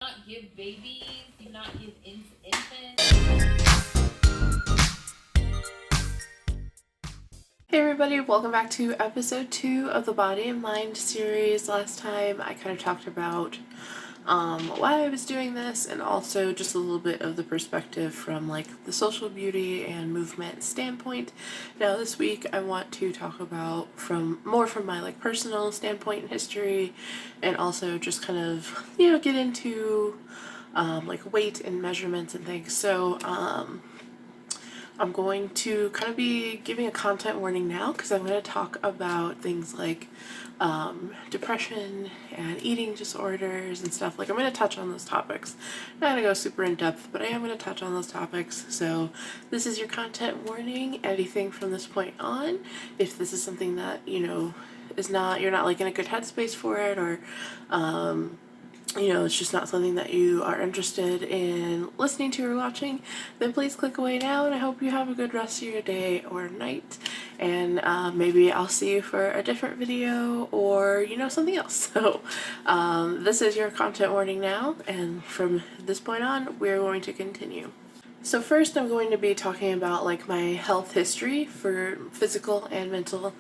not give babies, do not give infants. Hey everybody, welcome back to episode 2 of the Body and Mind series. Last time I kind of talked about why I was doing this and also just a little bit of the perspective from like the social beauty and movement standpoint. Now this week I want to talk about more from my like personal standpoint and history, and also just kind of, get into like weight and measurements and things. So I'm going to kind of be giving a content warning now because I'm going to talk about things like depression and eating disorders and stuff. Like, I'm going to touch on those topics. I'm not going to go super in depth, but I am going to touch on those topics. So this is your content warning. Anything from this point on, if this is something that, is not, you're not like in a good headspace for it, or it's just not something that you are interested in listening to or watching, then please click away now, and I hope you have a good rest of your day or night, and maybe I'll see you for a different video or, something else. So this is your content warning now, and from this point on, we're going to continue. So first I'm going to be talking about like my health history for physical and mental,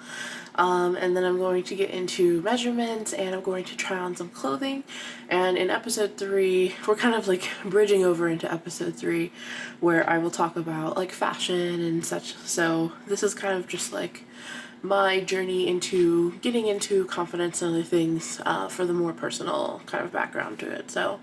and then I'm going to get into measurements, and I'm going to try on some clothing. And in episode 3, we're kind of like bridging over into episode 3 where I will talk about like fashion and such. So this is kind of just like my journey into getting into confidence and other things for the more personal kind of background to it. So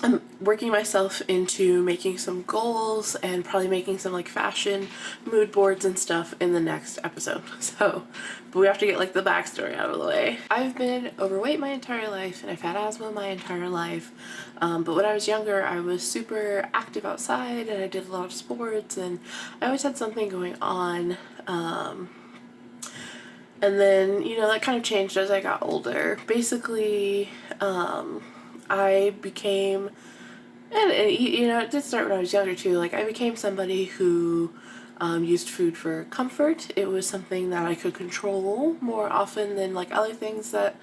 I'm working myself into making some goals and probably making some like fashion mood boards and stuff in the next episode. So, but we have to get like the backstory out of the way. I've been overweight my entire life, and I've had asthma my entire life. But when I was younger, I was super active outside, and I did a lot of sports, and I always had something going on. And then, that kind of changed as I got older. Basically, I became, and it did start when I was younger too, like I became somebody who used food for comfort. It was something that I could control more often than like other things that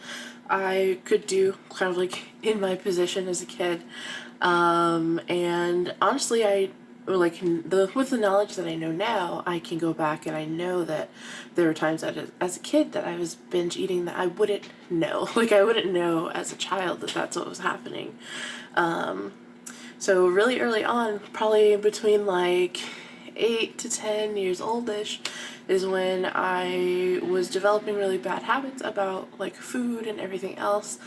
I could do kind of like in my position as a kid. And honestly, with the knowledge that I know now, I can go back and I know that there were times that as a kid that I was binge eating that I wouldn't know. Like, I wouldn't know as a child that that's what was happening. So really early on, probably between like 8 to 10 years oldish, is when I was developing really bad habits about like food and everything else.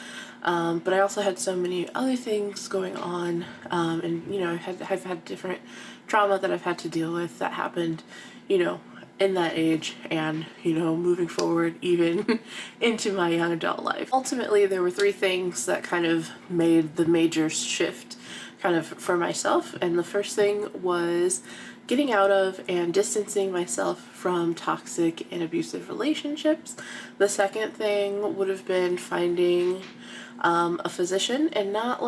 But I also had so many other things going on, and I've had different trauma that I've had to deal with that happened, in that age, and moving forward even into my young adult life. Ultimately, there were 3 things that kind of made the major shift kind of for myself, and the first thing was getting out of and distancing myself from toxic and abusive relationships. The second thing would have been finding a physician, and not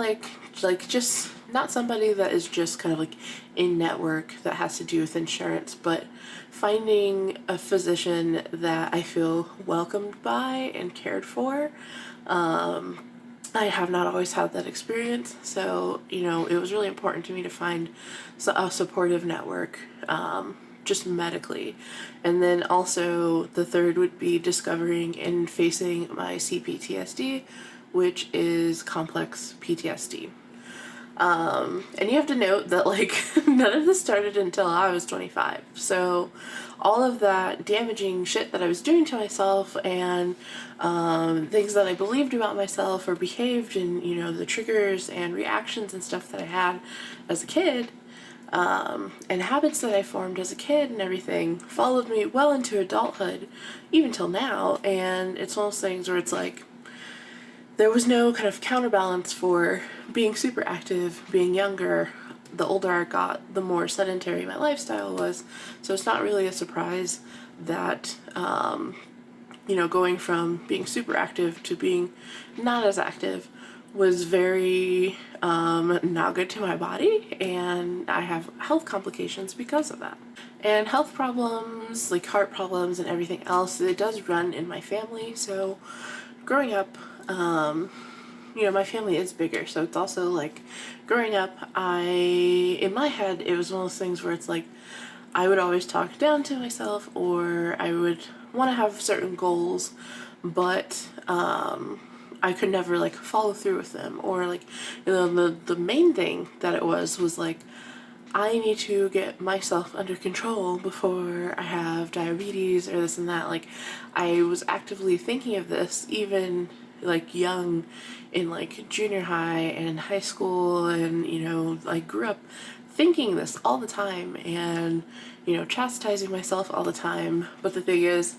just not somebody that is just kind of like in network that has to do with insurance, but finding a physician that I feel welcomed by and cared for. I have not always had that experience, so it was really important to me to find a supportive network, just medically. And then also the third would be discovering and facing my CPTSD, which is complex PTSD. And you have to note that like none of this started until I was 25. So all of that damaging shit that I was doing to myself, and things that I believed about myself or behaved, and the triggers and reactions and stuff that I had as a kid, and habits that I formed as a kid and everything, followed me well into adulthood, even till now. And it's one of those things where it's like, there was no kind of counterbalance for being super active, being younger. The older I got, the more sedentary my lifestyle was. So it's not really a surprise that, going from being super active to being not as active was very not good to my body, and I have health complications because of that. And health problems, like heart problems and everything else, it does run in my family. So growing up, you know, my family is bigger, so it's also like growing up, in my head, it was one of those things where it's like I would always talk down to myself, or I would want to have certain goals, but I could never like follow through with them. Or like, you know, the main thing that it was like, I need to get myself under control before I have diabetes or this and that. Like, I was actively thinking of this even like young, in like junior high and high school, and you know, I grew up thinking this all the time, and you know, chastising myself all the time. But the thing is,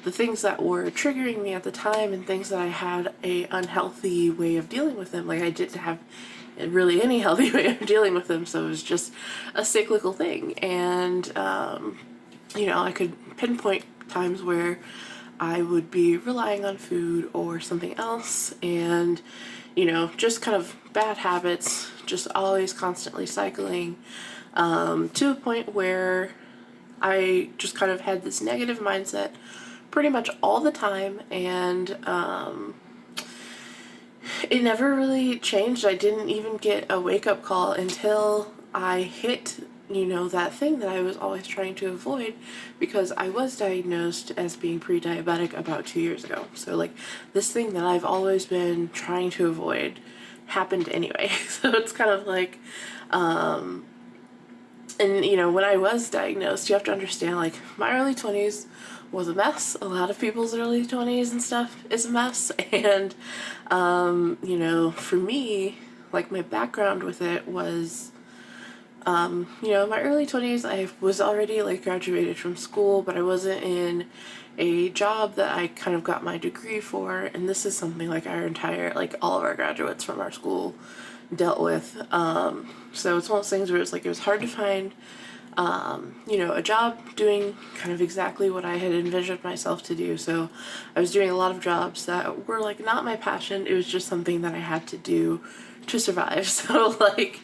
the things that were triggering me at the time and things that I had a unhealthy way of dealing with them, like I didn't have really any healthy way of dealing with them, so it was just a cyclical thing. And you know, I could pinpoint times where I would be relying on food or something else, and you know, just kind of bad habits, just always constantly cycling, to a point where I just kind of had this negative mindset pretty much all the time. And it never really changed. I didn't even get a wake-up call until I hit, you know, that thing that I was always trying to avoid, because I was diagnosed as being pre-diabetic about 2 years ago. So like, this thing that I've always been trying to avoid happened anyway. So it's kind of like, and you know, when I was diagnosed, you have to understand, like, my early 20s was a mess. A lot of people's early 20s and stuff is a mess. And you know, for me, like, my background with it was, you know, in my early 20s, I was already like graduated from school, but I wasn't in a job that I kind of got my degree for. And this is something like like all of our graduates from our school dealt with. So it's one of those things where it's like, it was hard to find, you know, a job doing kind of exactly what I had envisioned myself to do. So I was doing a lot of jobs that were like not my passion. It was just something that I had to do to survive. So like,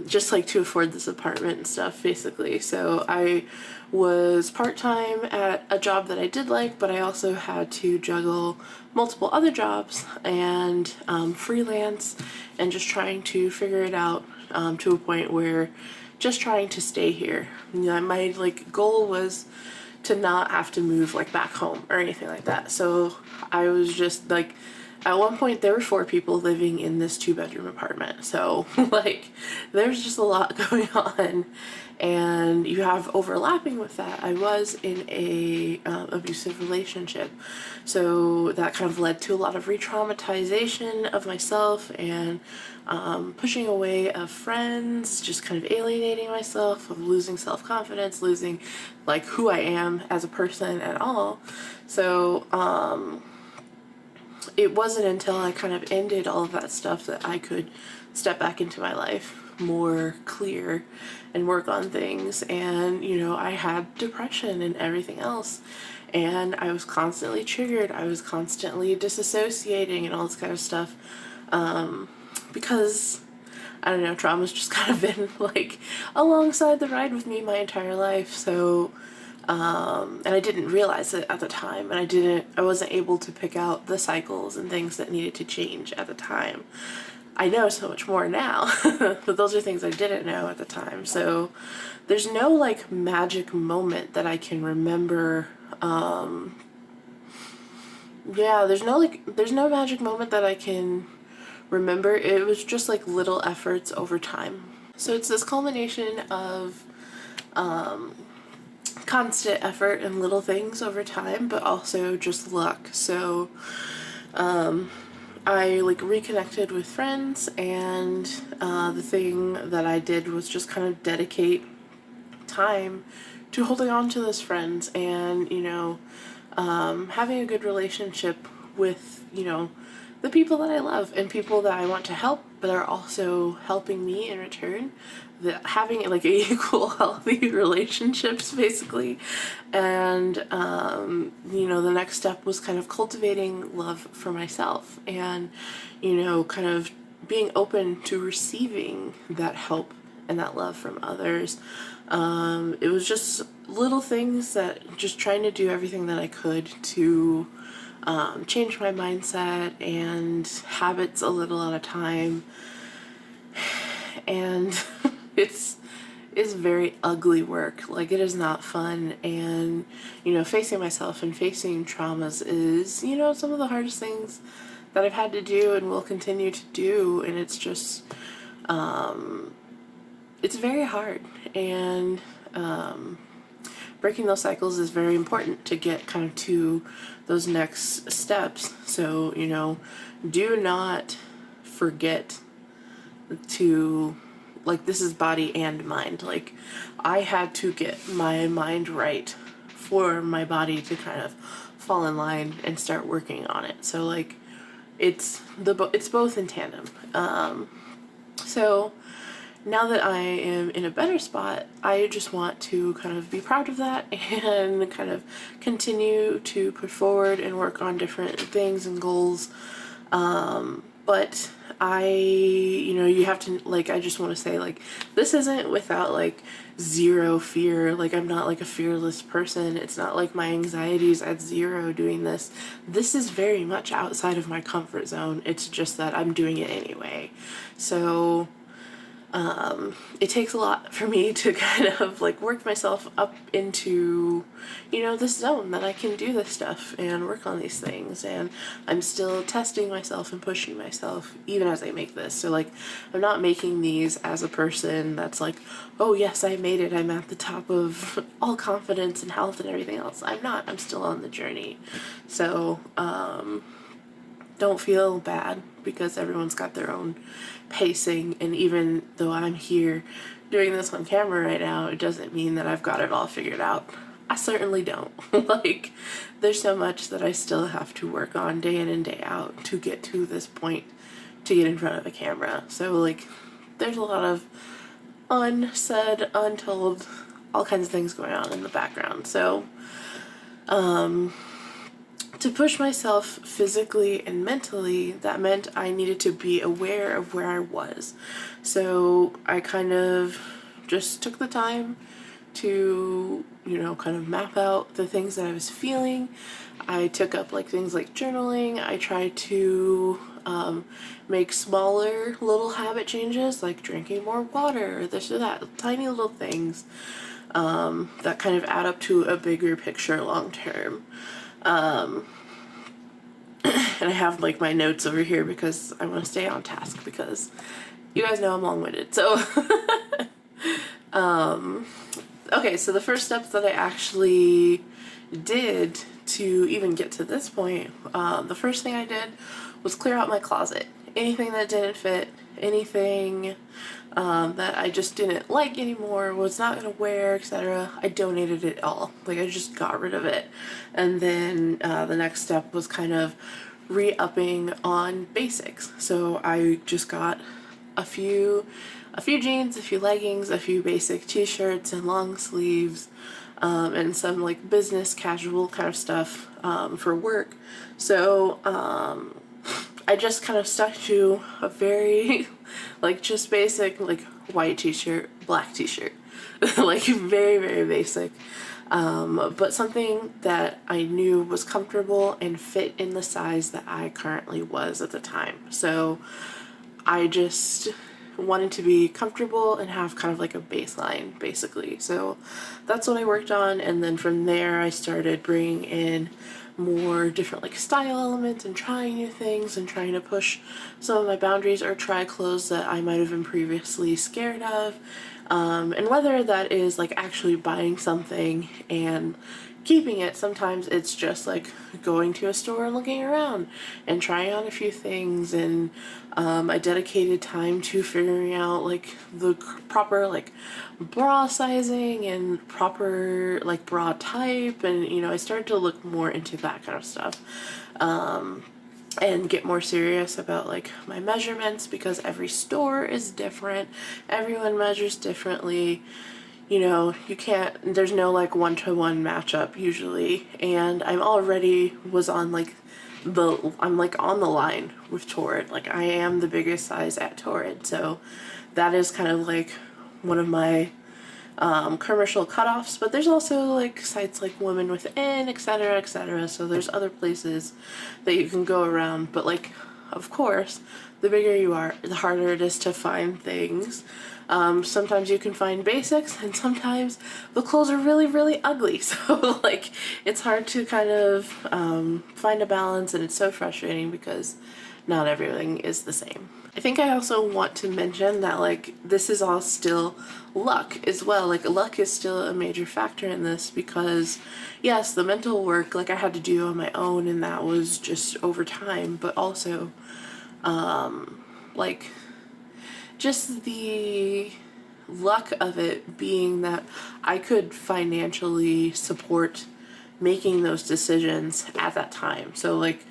just like to afford this apartment and stuff, basically. So I was part-time at a job that I did like, but I also had to juggle multiple other jobs and freelance, and just trying to figure it out, to a point where just trying to stay here. You know, my like goal was to not have to move like back home or anything like that. So I was just like, at one point there were 4 people living in this 2-bedroom apartment. So like, there's just a lot going on, and you have overlapping with that. I was in a abusive relationship, so that kind of led to a lot of re-traumatization of myself, and pushing away of friends, just kind of alienating myself, of losing self-confidence, losing like who I am as a person at all. So it wasn't until I kind of ended all of that stuff that I could step back into my life more clear and work on things. And you know, I had depression and everything else, and I was constantly triggered. I was constantly disassociating and all this kind of stuff, because I don't know, trauma's just kind of been like alongside the ride with me my entire life. So and I didn't realize it at the time, and I wasn't able to pick out the cycles and things that needed to change at the time. I know so much more now, but those are things I didn't know at the time. So there's no like magic moment that I can remember. Yeah, there's no magic moment that I can remember. It was just like little efforts over time. So it's this culmination of constant effort and little things over time, but also just luck. So I like reconnected with friends, and the thing that I did was just kind of dedicate time to holding on to those friends, and you know, having a good relationship with, you know, the people that I love and people that I want to help, but are also helping me in return. Having like equal healthy relationships, basically. And you know, the next step was kind of cultivating love for myself, and you know, kind of being open to receiving that help and that love from others. It was just little things, that just trying to do everything that I could to change my mindset and habits a little at a time. And it's very ugly work. Like, it is not fun. And, you know, facing myself and facing traumas is, you know, some of the hardest things that I've had to do and will continue to do. And it's just, it's very hard. And breaking those cycles is very important to get kind of to those next steps. So, you know, do not forget to, like, this is body and mind. Like, I had to get my mind right for my body to kind of fall in line and start working on it. So, like, it's both in tandem. So now that I am in a better spot, I just want to kind of be proud of that and kind of continue to push forward and work on different things and goals. But you know, you have to, like, I just want to say, like, this isn't without, like, zero fear. Like, I'm not, like, a fearless person. It's not like my anxiety's at zero doing this. This is very much outside of my comfort zone. It's just that I'm doing it anyway. So it takes a lot for me to kind of, like, work myself up into, you know, this zone that I can do this stuff and work on these things. And I'm still testing myself and pushing myself even as I make this. So, like, I'm not making these as a person that's like, oh yes, I made it, I'm at the top of all confidence and health and everything else. I'm not. I'm still on the journey. So don't feel bad, because everyone's got their own pacing. And even though I'm here doing this on camera right now, it doesn't mean that I've got it all figured out. I certainly don't. Like, there's so much that I still have to work on day in and day out to get to this point, to get in front of a camera. So, like, there's a lot of unsaid, untold, all kinds of things going on in the background. So to push myself physically and mentally, that meant I needed to be aware of where I was. So I kind of just took the time to, you know, kind of map out the things that I was feeling. I took up, like, things like journaling. I tried to make smaller little habit changes, like drinking more water, or this or that, tiny little things that kind of add up to a bigger picture long term. And I have, like, my notes over here because I want to stay on task, because you guys know I'm long-winded. So okay, so the first steps that I actually did to even get to this point, the first thing I did was clear out my closet. Anything that didn't fit, anything that I just didn't like anymore, was not gonna wear, etc., I donated it all. Like, I just got rid of it. And then the next step was kind of re-upping on basics. So I just got a few jeans, a few leggings, a few basic t-shirts and long sleeves, and some, like, business casual kind of stuff for work. So I just kind of stuck to a very, like, just basic, like, white t-shirt, black t-shirt, like, very, very basic, but something that I knew was comfortable and fit in the size that I currently was at the time. So I just wanted to be comfortable and have kind of like a baseline, basically. So that's what I worked on, and then from there I started bringing in more different, like, style elements and trying new things and trying to push some of my boundaries or try clothes that I might have been previously scared of. And whether that is, like, actually buying something and keeping it, sometimes it's just, like, going to a store and looking around and trying on a few things. And I dedicated time to figuring out, like, the proper, like, bra sizing and proper, like, bra type. And, you know, I started to look more into that kind of stuff, and get more serious about, like, my measurements, because every store is different, everyone measures differently. You know, you can't, there's no, like, one-to-one matchup usually. And I'm already was on, like, I'm, like, on the line with Torrid. Like, I am the biggest size at Torrid, so that is kind of, like, one of my commercial cutoffs, but there's also like sites like Women Within, etc., etc. So there's other places that you can go around, but like, of course, the bigger you are, the harder it is to find things. Sometimes you can find basics, and sometimes the clothes are really, really ugly. So like, it's hard to kind of find a balance, and it's so frustrating because not everything is the same. I think I also want to mention that like, this is all still luck as well. Like, luck is still a major factor in this because yes, the mental work like I had to do on my own, and that was just over time, but also like just the luck of it being that I could financially support making those decisions at that time. So like,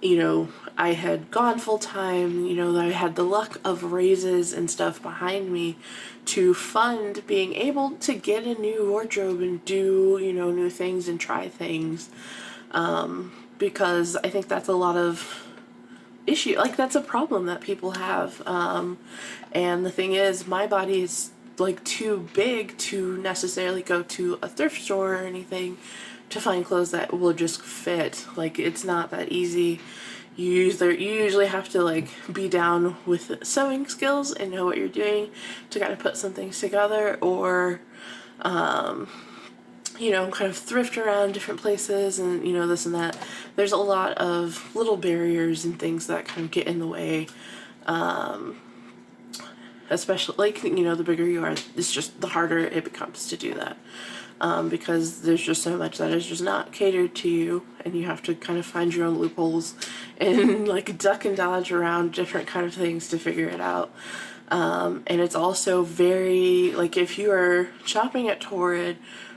you know, I had gone full time, you know, I had the luck of raises and stuff behind me to fund being able to get a new wardrobe and do, you know, new things and try things. Because I think that's a lot of issue, like that's a problem that people have. And the thing is, my body is like too big to necessarily go to a thrift store or anything to find clothes that will just fit. Like, it's not that easy. You usually have to like be down with sewing skills and know what you're doing to kind of put some things together, or you know, kind of thrift around different places and, you know, this and that. There's a lot of little barriers and things that kind of get in the way. Especially, like, you know, the bigger you are, it's just the harder it becomes to do that. Because there's just so much that is just not catered to you, and you have to kind of find your own loopholes and like duck and dodge around different kind of things to figure it out. And it's also very, like, if you are shopping at Torrid,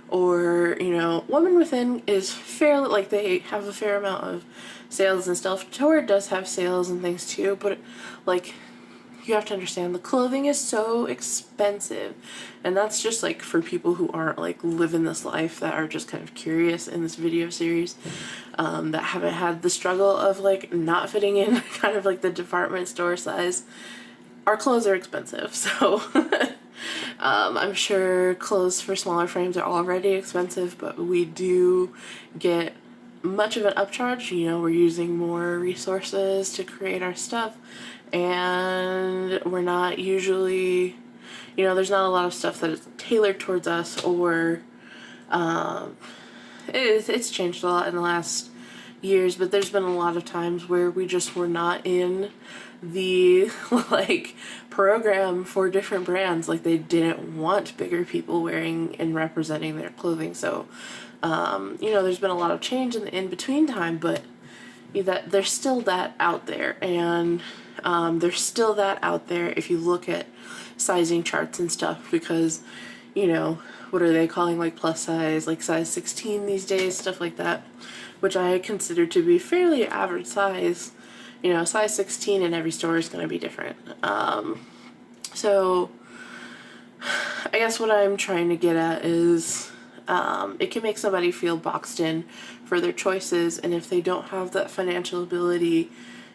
or, you know, Women Within is fairly, like, they have a fair amount of sales and stuff. Torrid does have sales and things too, but like, you have to understand the clothing is so expensive, and that's just like for people who aren't like living this life, that are just kind of curious in this video series, that haven't had the struggle of like not fitting in kind of like the department store size. Our clothes are expensive, so I'm sure clothes for smaller frames are already expensive, but we do get much of an upcharge. You know, we're using more resources to create our stuff, and we're not usually, you know, there's not a lot of stuff that is tailored towards us, or it's changed a lot in the last years, but there's been a lot of times where we just were not in the like program for different brands. Like, they didn't want bigger people wearing and representing their clothing. So you know, there's been a lot of change in the in-between time, but that there's still that out there, and there's still that out there if you look at sizing charts and stuff, because, you know, what are they calling like plus size, like size 16 these days, stuff like that, which I consider to be fairly average size. You know, size 16 in every store is going to be different. So I guess what I'm trying to get at is it can make somebody feel boxed in for their choices, and if they don't have that financial ability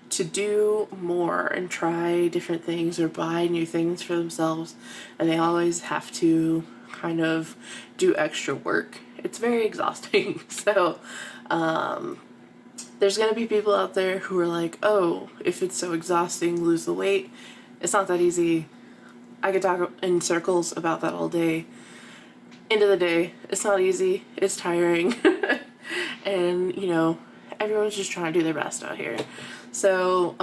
to do more and try different things or buy new things for themselves, and they always have to kind of do extra work, it's very exhausting. So there's going to be people out there who are like, oh, if it's so exhausting, lose the weight. It's not that easy. I could talk in circles about that all day. End of the day, it's not easy. It's tiring. And, you know, everyone's just trying to do their best out here. So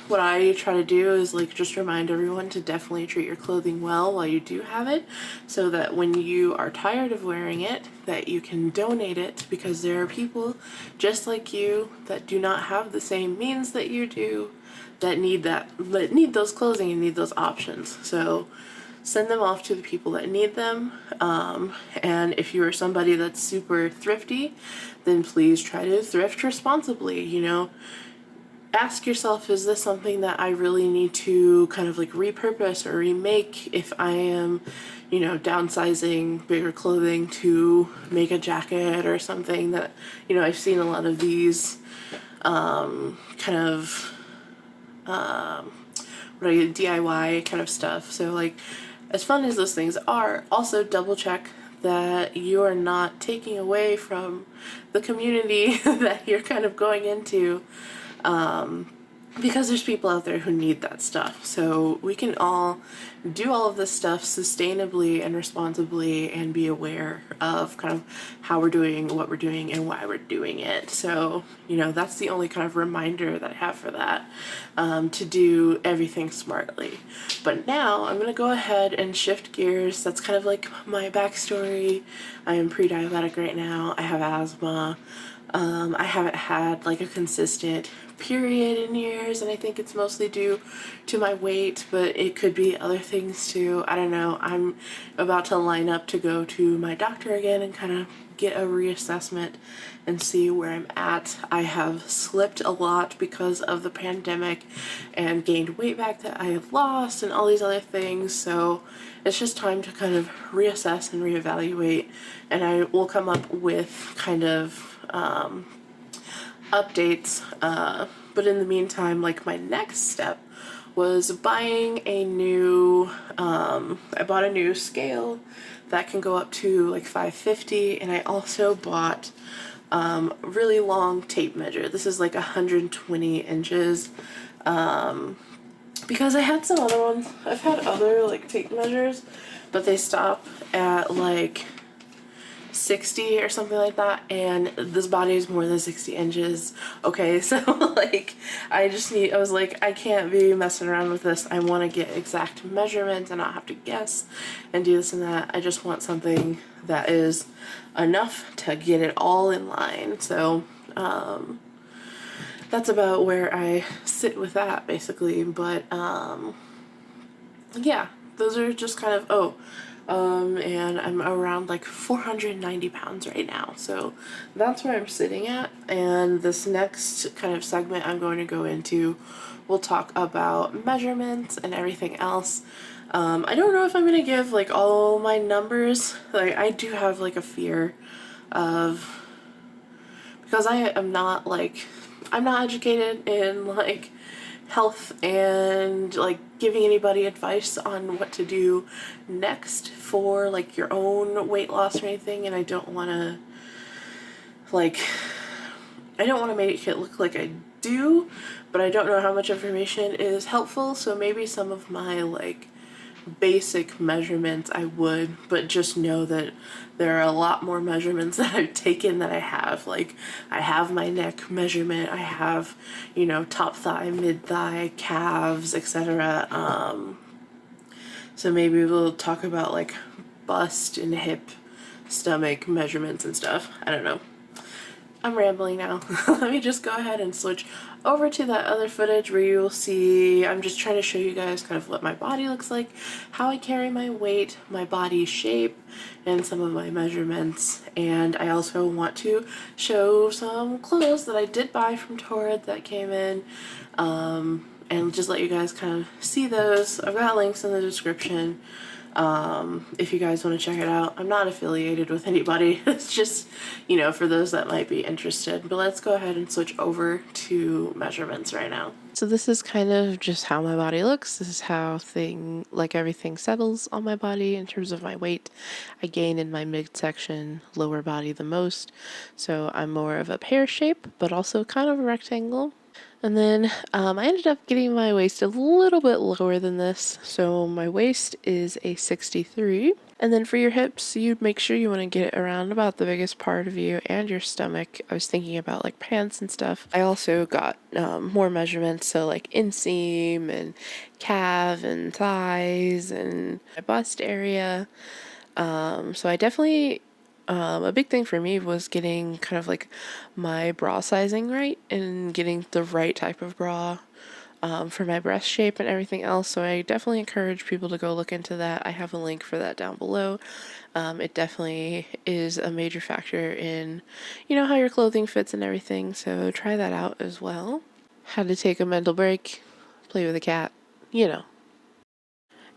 what I try to do is like just remind everyone to definitely treat your clothing well while you do have it, so that when you are tired of wearing it, that you can donate it, because there are people just like you that do not have the same means that you do, that need those clothing and need those options. So send them off to the people that need them. And if you are somebody that's super thrifty, then please try to thrift responsibly. You know, ask yourself, is this something that I really need to kind of like repurpose or remake if I am, you know, downsizing bigger clothing to make a jacket or something that, you know, I've seen a lot of these kind of DIY kind of stuff. So like, as fun as those things are, also double check that you are not taking away from the community that you're kind of going into, because there's people out there who need that stuff. So we can all do all of this stuff sustainably and responsibly and be aware of kind of how we're doing, what we're doing, and why we're doing it. So, you know, that's the only kind of reminder that I have for that, to do everything smartly. But now I'm going to go ahead and shift gears. That's kind of like my backstory. I am pre-diabetic right now. I have asthma. I haven't had like a consistent period in years, and I think it's mostly due to my weight, but it could be other things too. I don't know. I'm about to line up to go to my doctor again and kind of get a reassessment and see where I'm at. I have slipped a lot because of the pandemic and gained weight back that I have lost and all these other things, so it's just time to kind of reassess and reevaluate, and I will come up with kind of updates, but in the meantime, like, my next step was buying a new, I bought a new scale that can go up to like 550, and I also bought really long tape measure. This is like 120 inches, because I had some other ones. I've had other like tape measures, but they stop at like 60 or something like that, and this body is more than 60 inches. Okay, so like I was like, I can't be messing around with this. I want to get exact measurements and not have to guess and do this and that. I just want something that is enough to get it all in line. So that's about where I sit with that, basically. But yeah, those are just kind of, and I'm around like 490 pounds right now. So that's where I'm sitting at. And this next kind of segment I'm going to go into, we'll talk about measurements and everything else. I don't know if I'm going to give like all my numbers. Like, I do have like a fear of, because I'm not educated in like health and like giving anybody advice on what to do next for like your own weight loss or anything, and I don't want to make it look like I do, but I don't know how much information is helpful. So maybe some of my like basic measurements I would, but just know that there are a lot more measurements that I've taken that I have. Like, I have my neck measurement, I have, you know, top thigh, mid thigh, calves, etc. So maybe we'll talk about like bust and hip, stomach measurements and stuff. I don't know. I'm rambling now. Let me just go ahead and switch over to that other footage where you'll see, I'm just trying to show you guys kind of what my body looks like, how I carry my weight, my body shape, and some of my measurements. And I also want to show some clothes that I did buy from Torrid that came in, and just let you guys kind of see those. I've got links in the description. If you guys want to check it out. I'm not affiliated with anybody. It's just, you know, for those that might be interested. But let's go ahead and switch over to measurements right now. So this is kind of just how my body looks. This is how everything settles on my body in terms of my weight. I gain in my midsection, lower body the most. So I'm more of a pear shape, but also kind of a rectangle. And then I ended up getting my waist a little bit lower than this. So my waist is a 63. And then for your hips, you make sure you want to get it around about the biggest part of you and your stomach. I was thinking about like pants and stuff. I also got more measurements, so like inseam and calf and thighs and my bust area. So I definitely... a big thing for me was getting kind of like my bra sizing right and getting the right type of bra for my breast shape and everything else. So I definitely encourage people to go look into that. I have a link for that down below. It definitely is a major factor in, you know, how your clothing fits and everything. So try that out as well. Had to take a mental break, play with a cat, you know.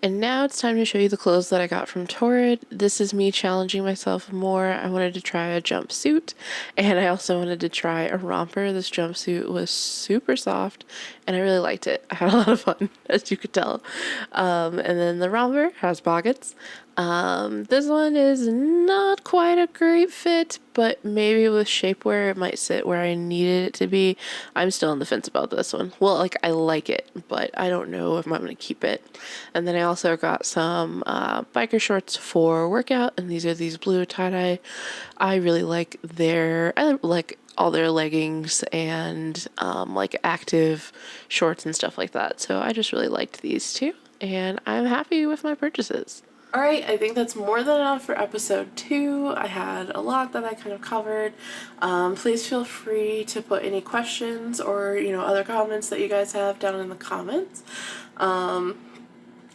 And now it's time to show you the clothes that I got from Torrid. This is me challenging myself more. I wanted to try a jumpsuit, and I also wanted to try a romper. This jumpsuit was super soft, and I really liked it. I had a lot of fun, as you could tell. And then the romper has pockets. This one is not quite a great fit, but maybe with shapewear it might sit where I needed it to be. I'm still on the fence about this one. Well, like, I like it, but I don't know if I'm going to keep it. And then I also got some biker shorts for workout, and these are these blue tie-dye. I really like all their leggings and like active shorts and stuff like that. So I just really liked these two, and I'm happy with my purchases. Alright, I think that's more than enough for episode 2. I had a lot that I kind of covered. Please feel free to put any questions or, other comments that you guys have down in the comments.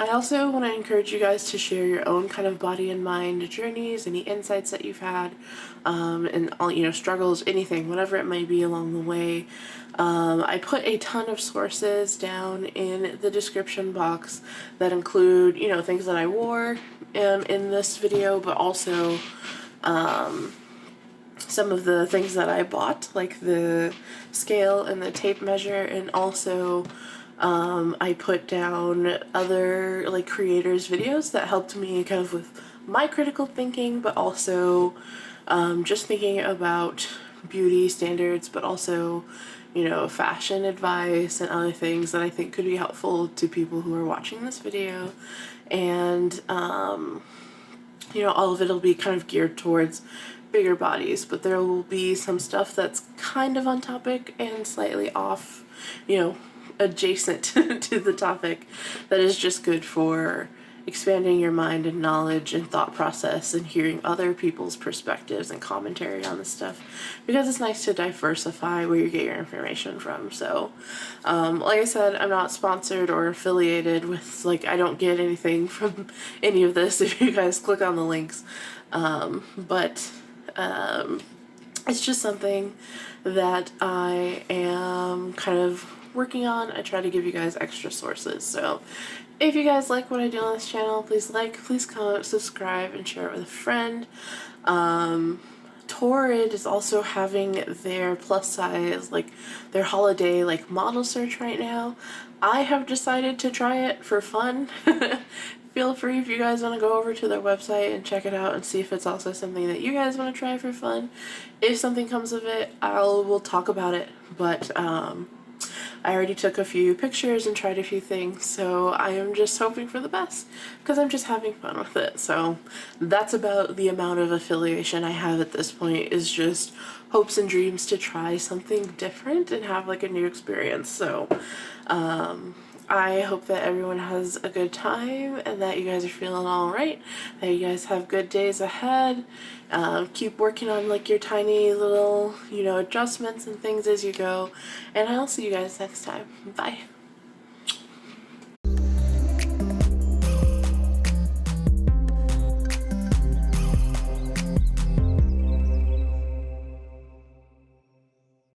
I also want to encourage you guys to share your own kind of body and mind journeys, any insights that you've had, and all, struggles, anything, whatever it might be along the way. I put a ton of sources down in the description box that include, things that I wore in this video, but also some of the things that I bought, like the scale and the tape measure, and also I put down other creators' videos that helped me kind of with my critical thinking, but also just thinking about beauty standards, but also fashion advice and other things that I think could be helpful to people who are watching this video. And all of it will be kind of geared towards bigger bodies, but there will be some stuff that's kind of on topic and slightly off, adjacent to the topic, that is just good for expanding your mind and knowledge and thought process and hearing other people's perspectives and commentary on this stuff, because it's nice to diversify where you get your information from. So like I said, I'm not sponsored or affiliated with, I don't get anything from any of this if you guys click on the links, but it's just something that I am kind of working on. I try to give you guys extra sources. So if you guys like what I do on this channel, please please comment, subscribe, and share it with a friend. Torrid is also having their plus size, their holiday model search right now. I have decided to try it for fun. Feel free if you guys want to go over to their website and check it out and see if it's also something that you guys want to try for fun. If something comes of it, we'll talk about it. But I already took a few pictures and tried a few things, so I am just hoping for the best because I'm just having fun with it. So that's about the amount of affiliation I have at this point, is just hopes and dreams to try something different and have a new experience. So I hope that everyone has a good time and that you guys are feeling all right, that you guys have good days ahead. Keep working on your tiny little, adjustments and things as you go. And I'll see you guys next time. Bye.